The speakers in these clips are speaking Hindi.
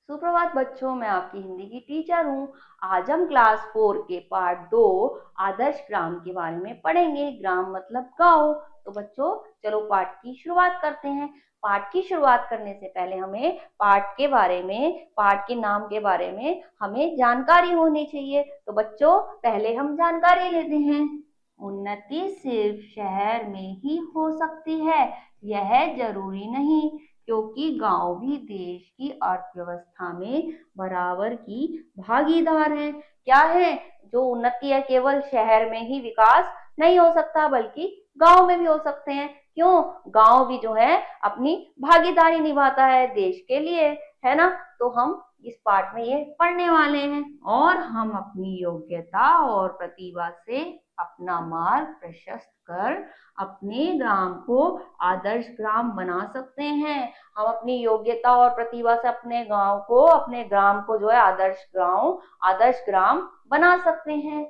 सुप्रभात बच्चों, मैं आपकी हिंदी की टीचर हूँ। आज हम क्लास 4 के पार्ट 2 आदर्श ग्राम के बारे में पढ़ेंगे। ग्राम मतलब गांव। तो बच्चों चलो पाठ की शुरुआत करते हैं। पाठ की शुरुआत करने से पहले हमें पाठ के नाम के बारे में हमें जानकारी होनी चाहिए। तो बच्चों पहले हम जानकारी लेते हैं। उन्नति सिर्फ शहर में ही हो सकती है, यह जरूरी नहीं, क्योंकि गांव भी देश की अर्थव्यवस्था में बराबर की भागीदार है। क्या है? जो उन्नति है केवल शहर में ही विकास नहीं हो सकता, बल्कि गांव में भी हो सकते हैं। क्यों? गांव भी जो है अपनी भागीदारी निभाता है देश के लिए, है ना। तो हम इस पाठ में ये पढ़ने वाले हैं और हम अपनी योग्यता और प्रतिभा से अपना मार्ग प्रशस्त कर अपने ग्राम को आदर्श ग्राम बना सकते हैं। हम अपनी योग्यता और प्रतिभा से अपने ग्राम को जो है आदर्श ग्राम बना सकते हैं।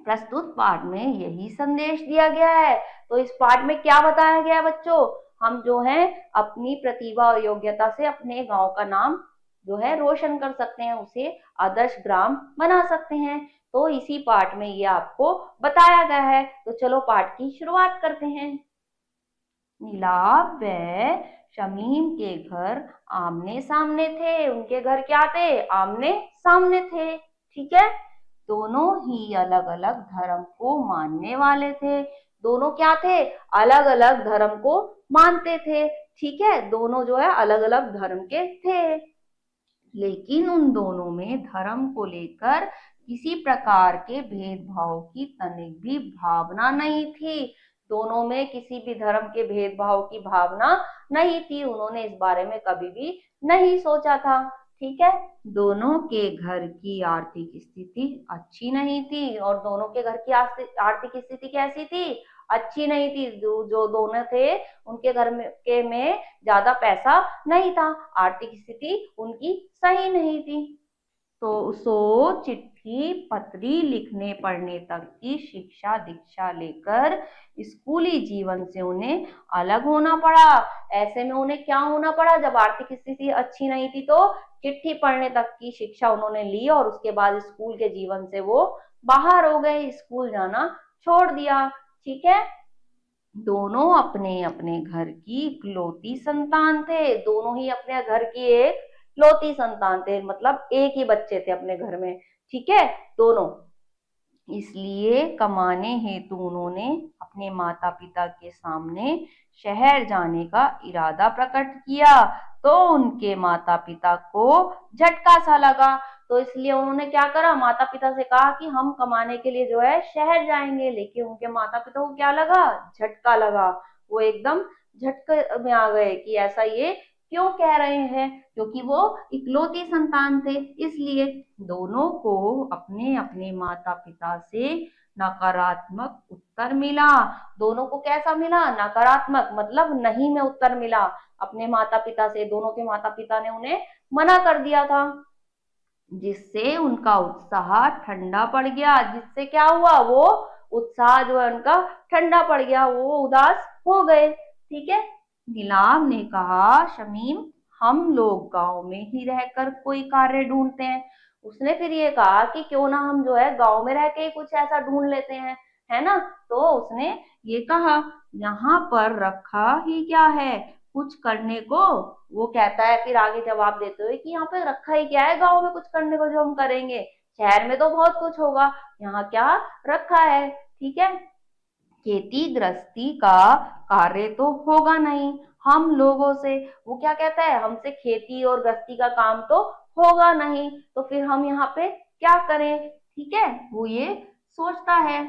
प्रस्तुत पाठ में यही संदेश दिया गया है। तो इस पाठ में क्या बताया गया है बच्चों? हम जो है अपनी प्रतिभा और योग्यता से अपने गांव का नाम जो है रोशन कर सकते हैं, उसे आदर्श ग्राम बना सकते हैं। तो इसी पाठ में ये आपको बताया गया है। तो चलो पाठ की शुरुआत करते हैं। नीलाभ व शमीम के घर आमने सामने थे। उनके घर क्या थे? आमने सामने थे। ठीक है। दोनों ही अलग अलग धर्म को मानने वाले थे। दोनों क्या थे? अलग अलग धर्म को मानते थे। ठीक है। दोनों जो है अलग अलग धर्म के थे, लेकिन उन दोनों में धर्म को लेकर किसी प्रकार के भेदभाव की तनिक भी भावना नहीं थी। दोनों में किसी भी धर्म के भेदभाव की भावना नहीं थी। उन्होंने इस बारे में कभी भी नहीं सोचा था। ठीक है। दोनों के घर की आर्थिक स्थिति अच्छी नहीं थी। और दोनों के घर की आर्थिक स्थिति कैसी थी? अच्छी नहीं थी। जो दोनों थे उनके घर में ज्यादा पैसा नहीं था, आर्थिक स्थिति उनकी सही नहीं थी। तो चिट्ठी पत्री लिखने पढ़ने तक की शिक्षा दीक्षा लेकर स्कूली जीवन से उन्हें अलग होना पड़ा। ऐसे में उन्हें क्या होना पड़ा? जब आर्थिक स्थिति अच्छी नहीं थी तो चिट्ठी पढ़ने तक की शिक्षा उन्होंने ली और उसके बाद स्कूल के जीवन से वो बाहर हो गए, स्कूल जाना छोड़ दिया। ठीक है। दोनों अपने अपने घर की इकलौती संतान थे। दोनों ही अपने घर की एक इकलौती संतान थे, मतलब एक ही बच्चे थे अपने घर में। ठीक है। दोनों इसलिए कमाने हेतु उन्होंने अपने माता पिता के सामने शहर जाने का इरादा प्रकट किया। तो उनके माता पिता को झटका सा लगा। तो इसलिए उन्होंने क्या करा? माता पिता से कहा कि हम कमाने के लिए जो है शहर जाएंगे। लेकिन उनके माता पिता को क्या लगा? झटका लगा। वो एकदम झटके में आ गए कि ऐसा ये क्यों कह रहे हैं, क्योंकि वो इकलौती संतान थे। इसलिए दोनों को अपने अपने माता पिता से नकारात्मक उत्तर मिला। दोनों को कैसा मिला? नकारात्मक, मतलब नहीं में उत्तर मिला अपने माता पिता से। दोनों के माता पिता ने उन्हें मना कर दिया था, जिससे उनका उत्साह ठंडा पड़ गया। जिससे क्या हुआ? वो उत्साह जो है उनका ठंडा पड़ गया, वो उदास हो गए। ठीक है। नीलाम ने कहा, शमीम हम लोग गांव में ही रहकर कोई कार्य ढूंढते हैं। उसने फिर ये कहा कि क्यों ना हम जो है गांव में रह के कुछ ऐसा ढूंढ लेते हैं, है ना। तो उसने ये कहा, यहाँ पर रखा ही क्या है कुछ करने को। वो कहता है फिर आगे जवाब देते हुए कि यहाँ पे रखा ही क्या है गांव में कुछ करने को जो हम करेंगे? शहर में तो बहुत कुछ होगा, यहाँ क्या रखा है? ठीक है। खेती गृहस्थी का कार्य तो होगा नहीं हम लोगों से। वो क्या कहता है? हमसे खेती और गृहस्थी का काम तो होगा नहीं, तो फिर हम यहाँ पे क्या करें? ठीक है। वो ये सोचता है।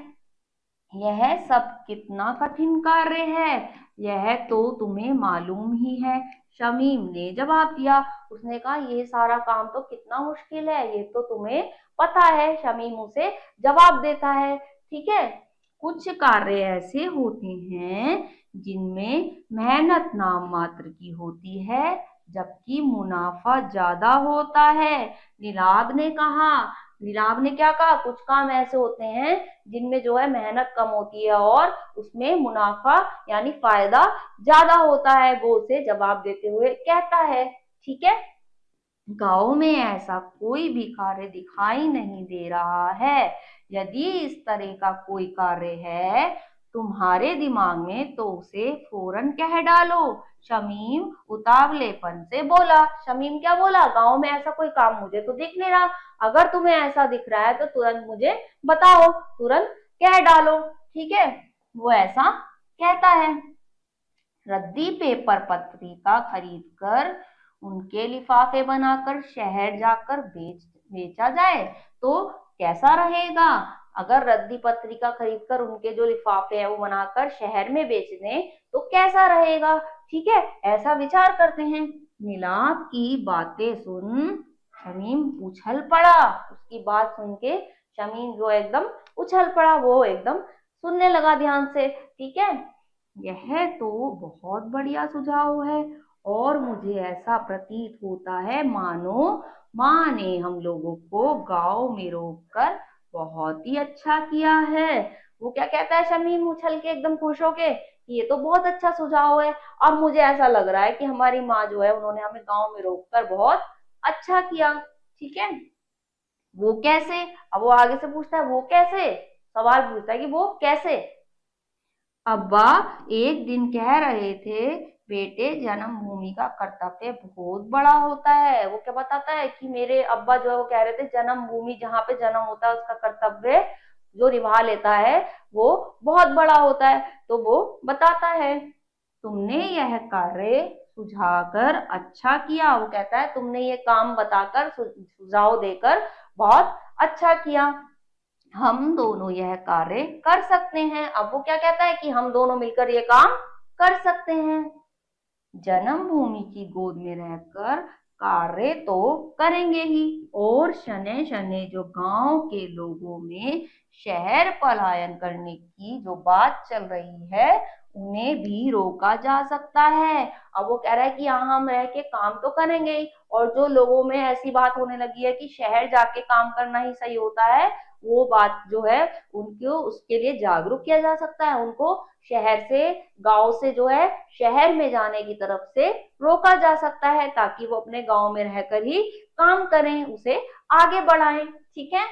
यह सब कितना कठिन कार्य है, यह तो तुम्हें मालूम ही है, शमीम ने जवाब दिया। उसने कहा ये सारा काम तो कितना मुश्किल है, ये तो तुम्हें पता है। शमीम उसे जवाब देता है। ठीक है। कुछ कार्य ऐसे होते हैं जिनमें मेहनत नाम मात्र की होती है, जबकि मुनाफा ज्यादा होता है। नीलाब ने क्या कहा? कुछ काम ऐसे होते हैं जिनमें जो है मेहनत कम होती है और उसमें मुनाफा यानी फायदा ज्यादा होता है। वो उसे जवाब देते हुए कहता है। ठीक है। गांव में ऐसा कोई भी कार्य दिखाई नहीं दे रहा है। यदि इस तरह का कोई कार्य है तुम्हारे दिमाग में तो उसे फौरन कह डालो। शमीम उतावलेपन से बोला। शमीम क्या बोला? गांव में ऐसा कोई काम मुझे तो दिख नहीं रहा। अगर तुम्हें ऐसा दिख रहा है तो तुरंत मुझे बताओ, तुरंत कह डालो। ठीक है, वो ऐसा कहता है। रद्दी पेपर पत्रिका खरीद कर उनके लिफाफे बनाकर शहर जाकर बेचा जाए तो कैसा रहेगा? अगर रद्दी पत्रिका खरीद कर उनके जो लिफाफे है वो बनाकर शहर में बेच दें तो कैसा रहेगा? ठीक है, ऐसा विचार करते हैं। नीलाभ की बातें सुन शमीम उछल पड़ा। उसकी बात सुन के शमीम जो एकदम उछल पड़ा, वो एकदम सुनने लगा ध्यान से। ठीक है, यह तो बहुत बढ़िया सुझाव है और मुझे ऐसा प्रतीत होता है मानो माँ ने हम लोगों को गांव में रोककर बहुत ही अच्छा किया है। वो क्या कहता है शमीम उछल के एकदम खुश होके कि ये तो बहुत अच्छा सुझाव है। अब मुझे ऐसा लग रहा है कि हमारी माँ जो है उन्होंने हमें गांव में रोककर बहुत अच्छा किया। ठीक है, वो कैसे? अब वो आगे से पूछता है वो कैसे, सवाल पूछता है कि वो कैसे। अब्बा एक दिन कह रहे थे बेटे जन्मभूमि का कर्तव्य बहुत बड़ा होता है। वो क्या बताता है कि मेरे अब्बा जो है वो कह रहे थे जन्मभूमि जहाँ पे जन्म होता है उसका कर्तव्य जो निभा लेता है वो बहुत बड़ा होता है। तो वो बताता है तुमने यह कार्य सुझाकर अच्छा किया। वो कहता है तुमने ये काम बताकर सुझाव देकर बहुत अच्छा किया। हम दोनों यह कार्य कर सकते हैं। अब वो क्या कहता है कि हम दोनों मिलकर ये काम कर सकते हैं। जन्मभूमि की गोद में रहकर कार्य तो करेंगे ही और शनै शनै जो गांव के लोगों में शहर पलायन करने की जो बात चल रही है उन्हें भी रोका जा सकता है। अब वो कह रहा है कि यहाँ हम रह के काम तो करेंगे ही और जो लोगों में ऐसी बात होने लगी है कि शहर जाके काम करना ही सही होता है, वो बात जो है उनको उसके लिए जागरूक किया जा सकता है। उनको शहर से, गांव से जो है शहर में जाने की तरफ से रोका जा सकता है ताकि वो अपने गांव में रहकर ही काम करें, उसे आगे बढ़ाएं। ठीक है,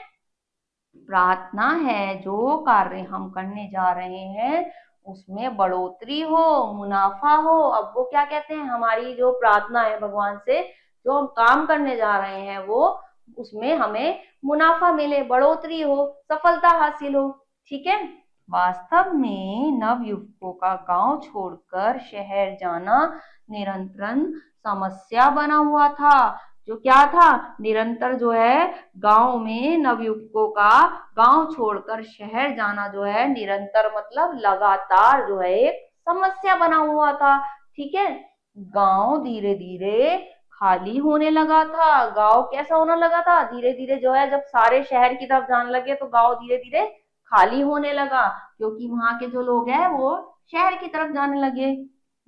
प्रार्थना है जो कार्य हम करने जा रहे हैं उसमें बढ़ोतरी हो, मुनाफा हो। अब वो क्या कहते हैं हमारी जो प्रार्थना है भगवान से, जो हम काम करने जा रहे हैं वो उसमें हमें मुनाफा मिले, बढ़ोतरी हो, सफलता हासिल हो। ठीक है, वास्तव में नवयुवकों का गांव छोड़कर शहर जाना निरंतर समस्या बना हुआ था। जो क्या था, निरंतर जो है गांव में नवयुवकों का गांव छोड़कर शहर जाना जो है निरंतर मतलब लगातार जो है एक समस्या बना हुआ था। ठीक है, गांव धीरे धीरे खाली होने लगा था। गांव कैसा होने लगा था? धीरे धीरे जो है जब सारे शहर की तरफ जाने लगे तो गांव धीरे धीरे खाली होने लगा क्योंकि वहां के जो लोग हैं वो शहर की तरफ जाने लगे।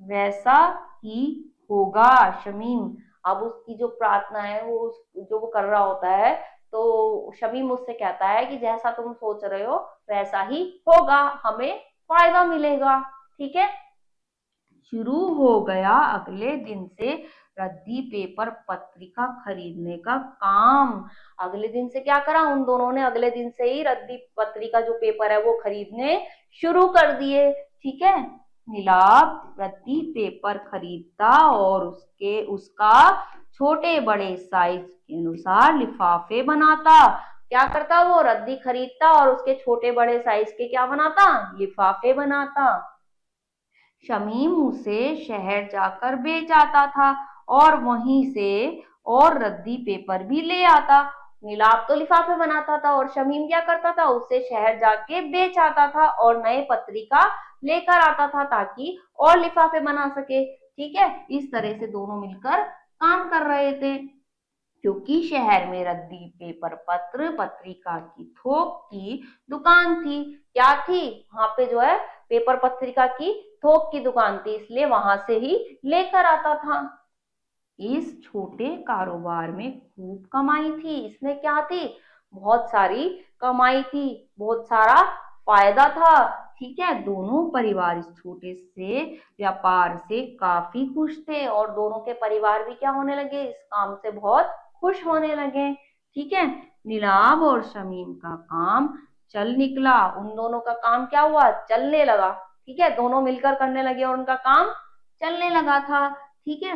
वैसा ही होगा शमीम। अब उसकी जो प्रार्थना है वो जो वो कर रहा होता है तो शमीम उससे कहता है कि जैसा तुम सोच रहे हो वैसा ही होगा, हमें फायदा मिलेगा। ठीक है, शुरू हो गया अगले दिन से रद्दी पेपर पत्रिका खरीदने का काम। अगले दिन से क्या करा उन दोनों ने? अगले दिन से ही रद्दी पत्रिका जो पेपर है वो खरीदने शुरू कर दिए। ठीक है, नीलाभ रद्दी पेपर खरीदता और उसका छोटे बड़े साइज के अनुसार लिफाफे बनाता। क्या करता वो? रद्दी खरीदता और उसके छोटे बड़े साइज के क्या बनाता? लिफाफे बनाता। शमीम उसे शहर जाकर बेच आता था और वहीं से और रद्दी पेपर भी ले आता। नीलाभ तो लिफाफे बनाता था और शमीम क्या करता था? उसे शहर जाके बेच आता था और नए पत्रिका लेकर आता था ताकि और लिफाफे बना सके। ठीक है, इस तरह से दोनों मिलकर काम कर रहे थे क्योंकि शहर में रद्दी पेपर पत्र पत्रिका की थोक की दुकान थी। क्या थी वहां पे? जो है पेपर पत्रिका की थोक की दुकान थी, इसलिए वहां से ही लेकर आता था। इस छोटे कारोबार में खूब कमाई थी। इसमें क्या थी? बहुत सारी कमाई थी, बहुत सारा फायदा था। ठीक है, दोनों परिवार इस छोटे से व्यापार से काफी खुश थे और दोनों के परिवार भी क्या होने लगे, इस काम से बहुत खुश होने लगे। ठीक है, नीलाभ और शमीम का काम चल निकला। उन दोनों का काम क्या हुआ, चलने लगा। ठीक है, दोनों मिलकर करने लगे और उनका काम चलने लगा था। ठीक है,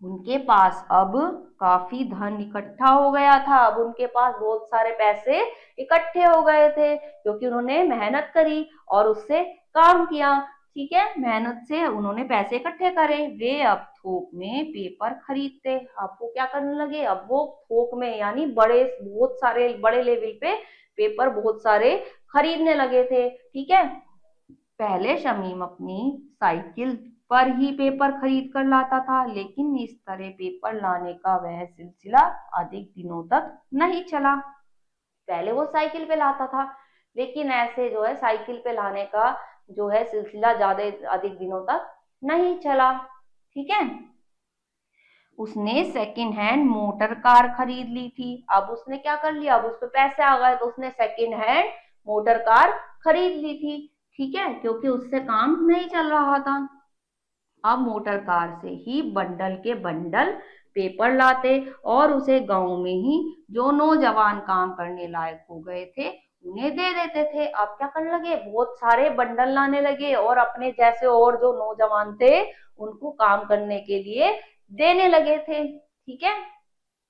उनके पास अब काफी धन इकट्ठा हो गया था। अब उनके पास बहुत सारे पैसे इकट्ठे हो गए थे क्योंकि उन्होंने मेहनत करी और उससे काम किया। ठीक है, मेहनत से उन्होंने पैसे इकट्ठे करे। वे अब थोक में पेपर खरीदते। अब वो क्या करने लगे, अब वो थोक में यानी बड़े बहुत सारे बड़े लेवल पे पेपर बहुत सारे खरीदने लगे थे। ठीक है, पहले शमीम अपनी साइकिल पर ही पेपर खरीद कर लाता था, लेकिन इस तरह पेपर लाने का वह सिलसिला अधिक दिनों तक नहीं चला। पहले वो साइकिल पे लाता था, लेकिन ऐसे जो है साइकिल पे लाने का जो है सिलसिला ज्यादा अधिक दिनों तक नहीं चला। ठीक है, उसने सेकेंड हैंड मोटर कार खरीद ली थी। अब उसने क्या कर लिया, अब उस पे पैसे आ गए तो उसने सेकेंड हैंड मोटर कार खरीद ली थी। ठीक है, क्योंकि उससे काम नहीं चल रहा था। अब मोटर कार से ही बंडल के बंडल पेपर लाते और उसे गांव में ही जो नौजवान काम करने लायक हो गए थे उन्हें दे देते थे। अब क्या करने लगे, बहुत सारे बंडल लाने लगे और अपने जैसे और जो नौजवान थे उनको काम करने के लिए देने लगे थे। ठीक है,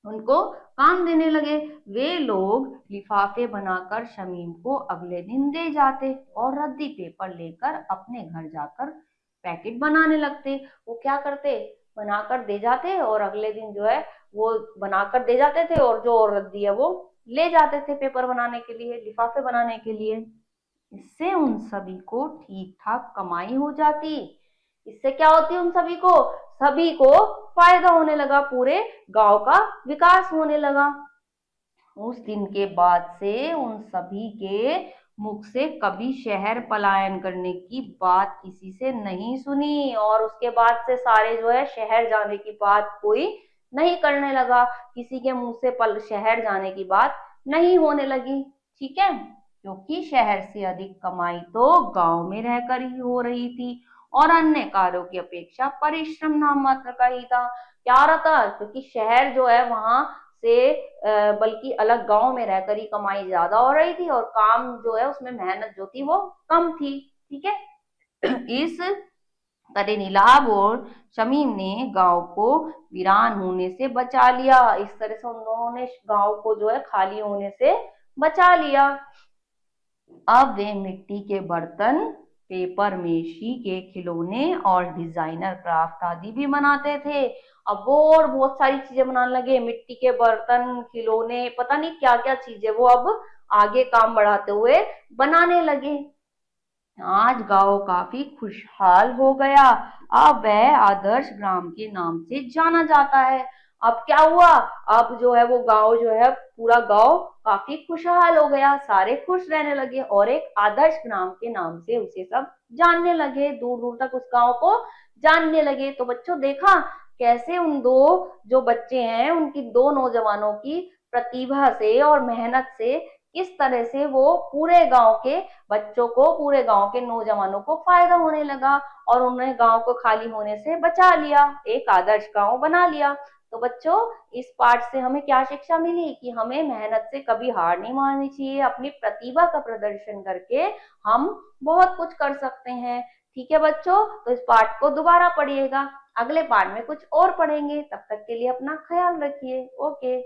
उनको काम देने लगे। वे लोग लिफाफे बनाकर शमीम को अगले दिन दे जाते और रद्दी पेपर लेकर अपने घर जाकर पैकेट बनाने लगते। वो क्या करते, बनाकर दे जाते और अगले दिन जो है वो बनाकर दे जाते थे और जो और रद्दी है वो ले जाते थे पेपर बनाने के लिए, लिफाफे बनाने के लिए। इससे उन सभी को ठीक ठाक कमाई हो जाती। इससे क्या होती, उन सभी को फायदा होने लगा, पूरे गांव का विकास होने लगा। उस दिन के बाद से उन सभी के मुख से कभी शहर पलायन करने की बात किसी से नहीं सुनी और उसके बाद से सारे जो है शहर जाने की बात कोई नहीं करने लगा। किसी के मुंह से शहर जाने की बात नहीं होने लगी। ठीक है, क्योंकि शहर से अधिक कमाई तो गांव में रहकर ही हो रही थी और अन्य कार्यों की अपेक्षा परिश्रम नाम मात्र का ही था। क्या रहता, क्योंकि शहर जो है वहां से बल्कि अलग गांव में रहकर ही कमाई ज्यादा हो रही थी और काम जो है उसमें मेहनत जो थी वो कम थी। ठीक है, इस तरह नीलाभ और शमीम ने गांव को वीरान होने से बचा लिया। इस तरह से उन दोनों ने गांव को जो है खाली होने से बचा लिया। अब वे मिट्टी के बर्तन, पेपर मेशी के खिलौने और डिजाइनर क्राफ्ट आदि भी बनाते थे। अब वो और बहुत सारी चीजें बनाने लगे, मिट्टी के बर्तन, खिलौने, पता नहीं क्या क्या चीजें वो अब आगे काम बढ़ाते हुए बनाने लगे। आज गांव काफी खुशहाल हो गया। अब वह आदर्श ग्राम के नाम से जाना जाता है। अब क्या हुआ, अब जो है वो गांव जो है पूरा गांव काफी खुशहाल हो गया, सारे खुश रहने लगे और एक आदर्श ग्राम के नाम से उसे सब जानने लगे, दूर दूर तक उस गांव को जानने लगे। तो बच्चों देखा कैसे उन दो जो बच्चे हैं उनकी दो नौजवानों की प्रतिभा से और मेहनत से किस तरह से वो पूरे गांव के बच्चों को, पूरे गांव के नौजवानों को फायदा होने लगा और उन्होंने गांव को खाली होने से बचा लिया, एक आदर्श गांव बना लिया। तो बच्चों इस पाठ से हमें क्या शिक्षा मिली कि हमें मेहनत से कभी हार नहीं माननी चाहिए, अपनी प्रतिभा का प्रदर्शन करके हम बहुत कुछ कर सकते हैं। ठीक है बच्चों, तो इस पाठ को दोबारा पढ़िएगा, अगले पाठ में कुछ और पढ़ेंगे। तब तक के लिए अपना ख्याल रखिए। ओके।